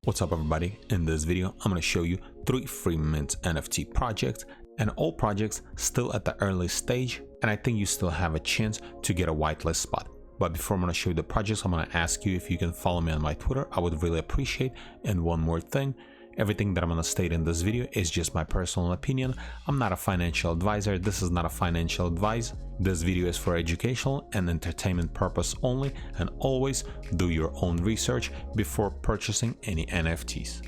What's up everybody? In this video I'm going to show you 3 free mint NFT projects, and all projects still at the early stage, and I think you still have a chance to get a whitelist spot. But before I'm going to show you the projects, I'm going to ask you if you can follow me on my Twitter. I would really appreciate. And one more thing, everything that I'm going to state in this video is just my personal opinion. I'm not a financial advisor. This is not a financial advice. This video is for educational and entertainment purpose only, and always do your own research before purchasing any NFTs.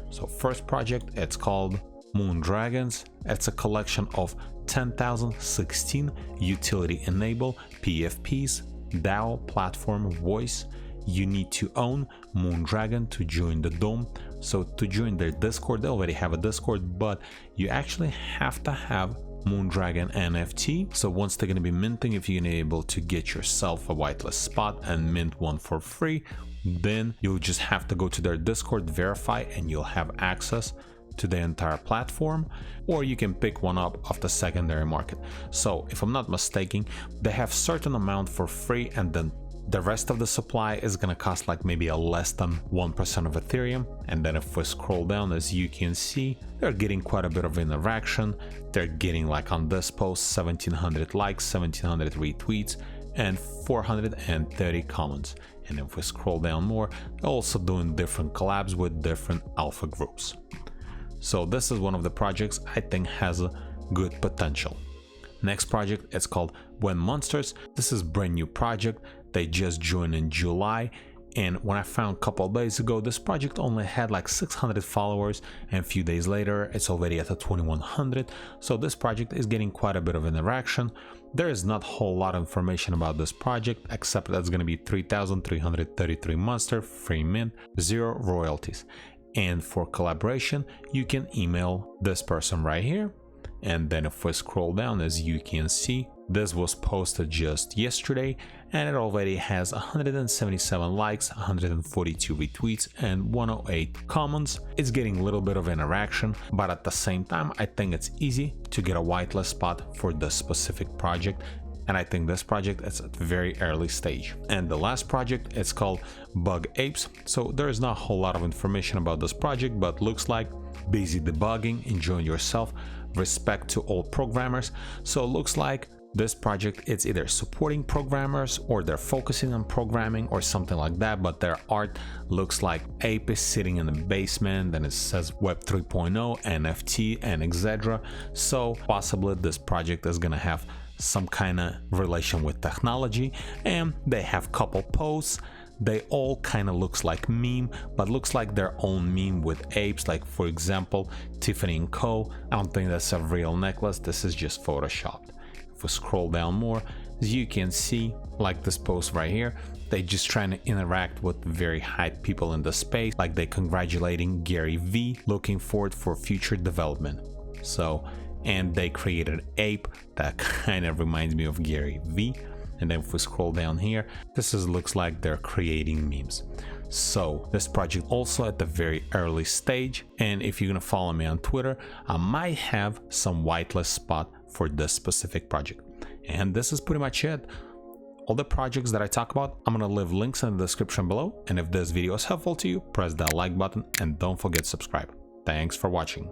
So first project, it's called Moondragons. It's a collection of 10,016 utility enabled PFPs, DAO platform voice. You need to own Moondragon to join the Dome. So to join their Discord, they already have a Discord, but you actually have to have Moondragon NFT. So once they're going to be minting, if you're able to get yourself a whitelist spot and mint one for free, then you'll just have to go to their Discord, verify, and you'll have access to the entire platform, or you can pick one up off the secondary market. So if I'm not mistaken, they have certain amount for free, and then the rest of the supply is going to cost like maybe a less than 1% of Ethereum. And then if we scroll down, as you can see, they're getting quite a bit of interaction. They're getting, like on this post, 1700 likes, 1700 retweets, and 430 comments. And if we scroll down more, they're also doing different collabs with different alpha groups. So this is one of the projects I think has a good potential. Next project, it's called When Monsters. This is a brand new project. They just joined in July, and when I found a couple of days ago, this project only had like 600 followers, and a few days later it's already at a 2100. So this project is getting quite a bit of interaction. There is not a whole lot of information about this project, except that's going to be 3,333 monster, free mint, 0 royalties. And for collaboration, you can email this person right here. And then if we scroll down, as you can see, this was posted just yesterday, and it already has 177 likes, 142 retweets, and 108 comments. It's getting a little bit of interaction, but at the same time, I think it's easy to get a whitelist spot for this specific project. And I think this project is at a very early stage. And the last project, it's called BugApes. So there is not a whole lot of information about this project, but looks like busy debugging, enjoying yourself, respect to all programmers. So it looks like this project, it's either supporting programmers or they're focusing on programming or something like that, but their art looks like ape is sitting in the basement, and it says Web 3.0, NFT, and etc. So possibly this project is gonna have some kind of relation with technology, and they have couple posts. They all kind of looks like meme, but looks like their own meme with apes, like for example Tiffany & Co. I don't think that's a real necklace, this is just photoshopped. If we scroll down more, as you can see, like this post right here, they just trying to interact with very hype people in the space, like they congratulating Gary V, looking forward for future development. So, and they created an ape that kind of reminds me of Gary V. And then if we scroll down here, looks like they're creating memes. So this project also at the very early stage, and if you're gonna follow me on Twitter, I might have some whitelist spot for this specific project. And this is pretty much it. All the projects that I talk about, I'm gonna leave links in the description below, and if this video is helpful to you, press that like button and don't forget to subscribe. Thanks for watching.